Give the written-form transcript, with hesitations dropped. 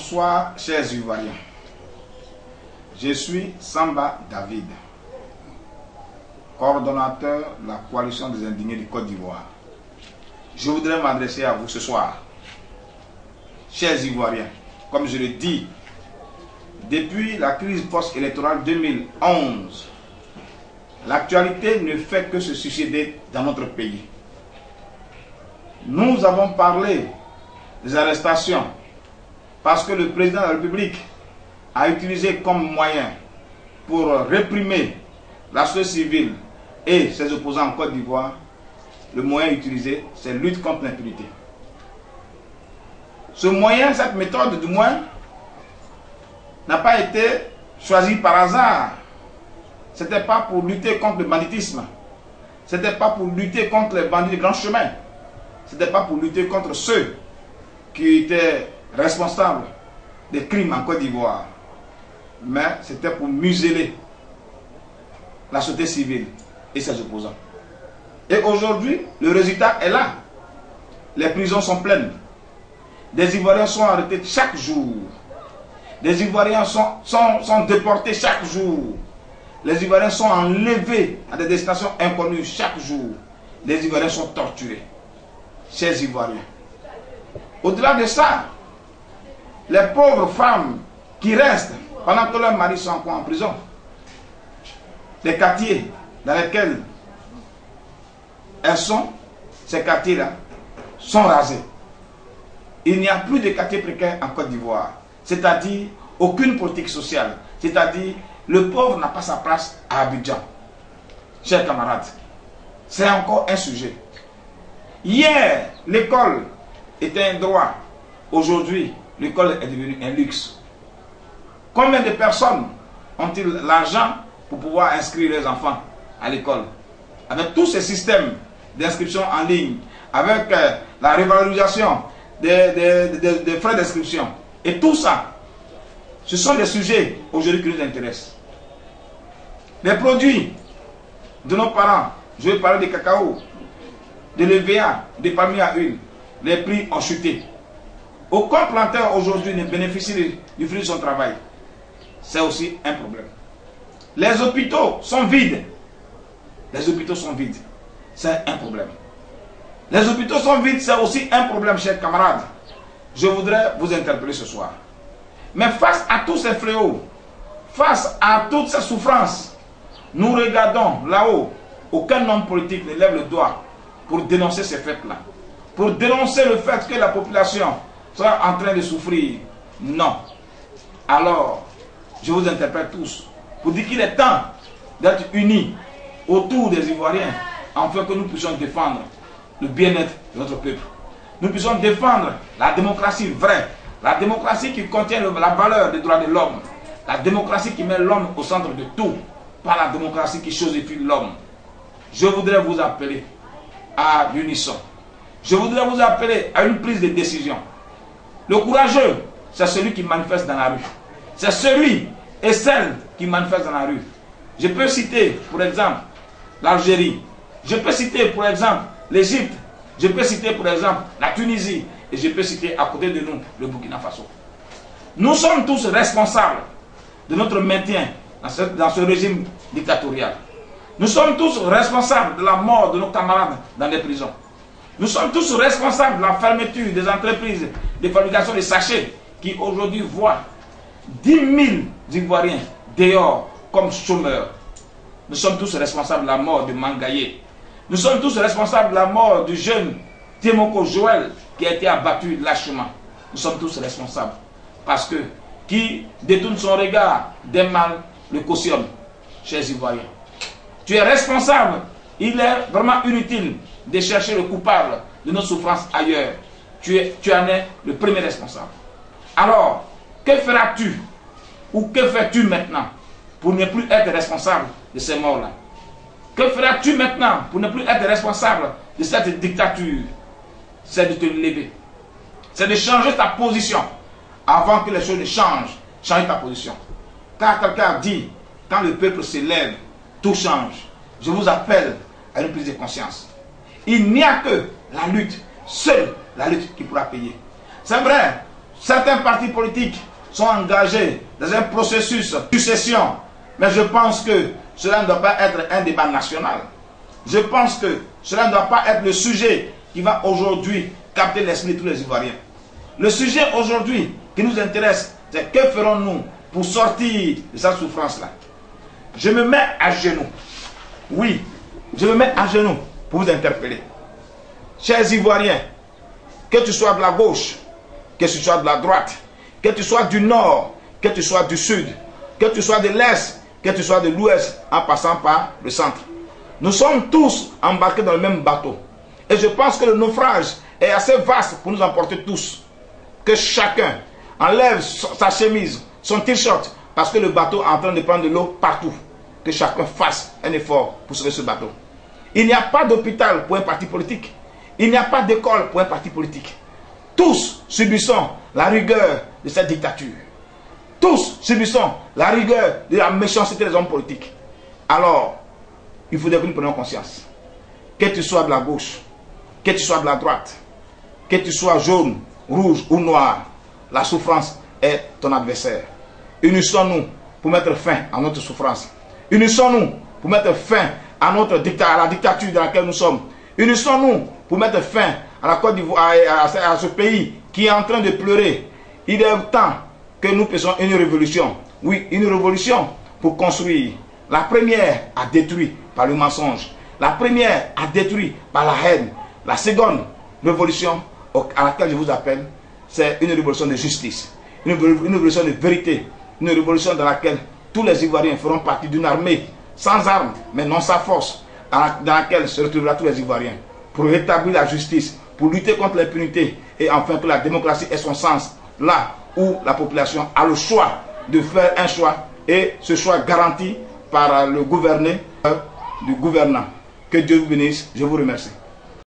Bonsoir, chers Ivoiriens. Je suis Samba David, coordonnateur de la coalition des indignés du Côte d'Ivoire. Je voudrais m'adresser à vous ce soir. Chers Ivoiriens, comme je le dis, depuis la crise post-électorale 2011, l'actualité ne fait que se succéder dans notre pays. Nous avons parlé des arrestations parce que le président de la République a utilisé comme moyen pour réprimer la société civile et ses opposants en Côte d'Ivoire. Le moyen utilisé, c'est lutte contre l'impunité. Ce moyen, cette méthode du moins, n'a pas été choisie par hasard. Ce n'était pas pour lutter contre le banditisme. Ce n'était pas pour lutter contre les bandits de grand chemin. Ce n'était pas pour lutter contre ceux qui étaient responsables des crimes en Côte d'Ivoire. Mais c'était pour museler la société civile et ses opposants. Et aujourd'hui, le résultat est là. Les prisons sont pleines. Des Ivoiriens sont arrêtés chaque jour. Des Ivoiriens sont déportés chaque jour. Les Ivoiriens sont enlevés à des destinations inconnues chaque jour. Les Ivoiriens sont torturés. Chers Ivoiriens. Au-delà de ça, les pauvres femmes qui restent pendant que leurs maris sont encore en prison, les quartiers dans lesquels elles sont, ces quartiers-là, sont rasés. Il n'y a plus de quartiers précaires en Côte d'Ivoire. C'est-à-dire aucune politique sociale. C'est-à-dire le pauvre n'a pas sa place à Abidjan. Chers camarades, c'est encore un sujet. Hier, l'école était un droit. Aujourd'hui, l'école est devenue un luxe. Combien de personnes ont-ils l'argent pour pouvoir inscrire leurs enfants à l'école? Avec tous ces systèmes d'inscription en ligne, avec la revalorisation des frais d'inscription, et tout ça, ce sont des sujets aujourd'hui qui nous intéressent. Les produits de nos parents, je vais parler du cacao, de l'EVA, des palmiers à huile, les prix ont chuté. Aucun planteur aujourd'hui ne bénéficie du fruit de son travail. C'est aussi un problème. Les hôpitaux sont vides. Les hôpitaux sont vides. C'est un problème. Les hôpitaux sont vides, c'est aussi un problème, chers camarades. Je voudrais vous interpeller ce soir. Mais face à tous ces fléaux, face à toutes ces souffrances, nous regardons là-haut. Aucun homme politique ne lève le doigt pour dénoncer ces faits-là. Pour dénoncer le fait que la population soit en train de souffrir. Non. Alors, je vous interpelle tous pour dire qu'il est temps d'être unis autour des Ivoiriens afin que nous puissions défendre le bien-être de notre peuple. Nous puissions défendre la démocratie vraie, la démocratie qui contient la valeur des droits de l'homme, la démocratie qui met l'homme au centre de tout, pas la démocratie qui chosifie l'homme. Je voudrais vous appeler à l'unisson. Je voudrais vous appeler à une prise de décision. Le courageux, c'est celui qui manifeste dans la rue. C'est celui et celle qui manifeste dans la rue. Je peux citer, pour exemple, l'Algérie. Je peux citer, pour exemple, l'Égypte. Je peux citer, pour exemple, la Tunisie. Et je peux citer, à côté de nous, le Burkina Faso. Nous sommes tous responsables de notre maintien dans ce régime dictatorial. Nous sommes tous responsables de la mort de nos camarades dans les prisons. Nous sommes tous responsables de la fermeture des entreprises de fabrication de sachets qui aujourd'hui voient 10 000 Ivoiriens dehors comme chômeurs. Nous sommes tous responsables de la mort de Mangaye. Nous sommes tous responsables de la mort du jeune Témoko Joël qui a été abattu lâchement. Nous sommes tous responsables. Parce que qui détourne son regard d'un mal le cautionne, chers Ivoiriens. Tu es responsable. Il est vraiment inutile de chercher le coupable de nos souffrances ailleurs. Tu en es le premier responsable. Alors, que feras-tu ou que fais-tu maintenant pour ne plus être responsable de ces morts-là? Que feras-tu maintenant pour ne plus être responsable de cette dictature? C'est de te lever. C'est de changer ta position avant que les choses ne changent. Change ta position. Car quelqu'un a dit, quand le peuple s'élève, tout change. Je vous appelle à une prise de conscience. Il n'y a que la lutte, seule la lutte qui pourra payer. C'est vrai, Certains partis politiques sont engagés dans un processus de succession, mais je pense que cela ne doit pas être un débat national. Je pense que cela ne doit pas être le sujet qui va aujourd'hui capter l'esprit de tous les Ivoiriens. Le sujet aujourd'hui qui nous intéresse, c'est que ferons-nous pour sortir de cette souffrance-là. Je me mets à genoux. Oui, je me mets à genoux pour vous interpeller. Chers Ivoiriens, que tu sois de la gauche, que tu sois de la droite, que tu sois du nord, que tu sois du sud, que tu sois de l'est, que tu sois de l'ouest, en passant par le centre. Nous sommes tous embarqués dans le même bateau. Et je pense que le naufrage est assez vaste pour nous emporter tous. Que chacun enlève sa chemise, son t-shirt, parce que le bateau est en train de prendre de l'eau partout. Que chacun fasse un effort pour sauver ce bateau. Il n'y a pas d'hôpital pour un parti politique. Il n'y a pas d'école pour un parti politique. Tous subissons la rigueur de cette dictature. Tous subissons la rigueur de la méchanceté des hommes politiques. Alors, il faudrait que nous prenions conscience. Que tu sois de la gauche, que tu sois de la droite, que tu sois jaune, rouge ou noir, la souffrance est ton adversaire. Unissons-nous pour mettre fin à notre souffrance. Unissons-nous pour mettre fin à la dictature dans laquelle nous sommes. Unissons-nous pour mettre fin à la Côte d'Ivoire, à ce pays qui est en train de pleurer. Il est temps que nous faisons une révolution. Oui, une révolution pour construire. La première a détruit par le mensonge. La première a détruit par la haine. La seconde révolution à laquelle je vous appelle, c'est une révolution de justice. Une révolution de vérité. Une révolution dans laquelle tous les Ivoiriens feront partie d'une armée sans armes, mais non sans force, dans laquelle se retrouvera tous les Ivoiriens pour rétablir la justice, pour lutter contre l'impunité et enfin que la démocratie ait son sens là où la population a le choix de faire un choix et ce choix garanti par le gouverné du gouvernant. Que Dieu vous bénisse, je vous remercie.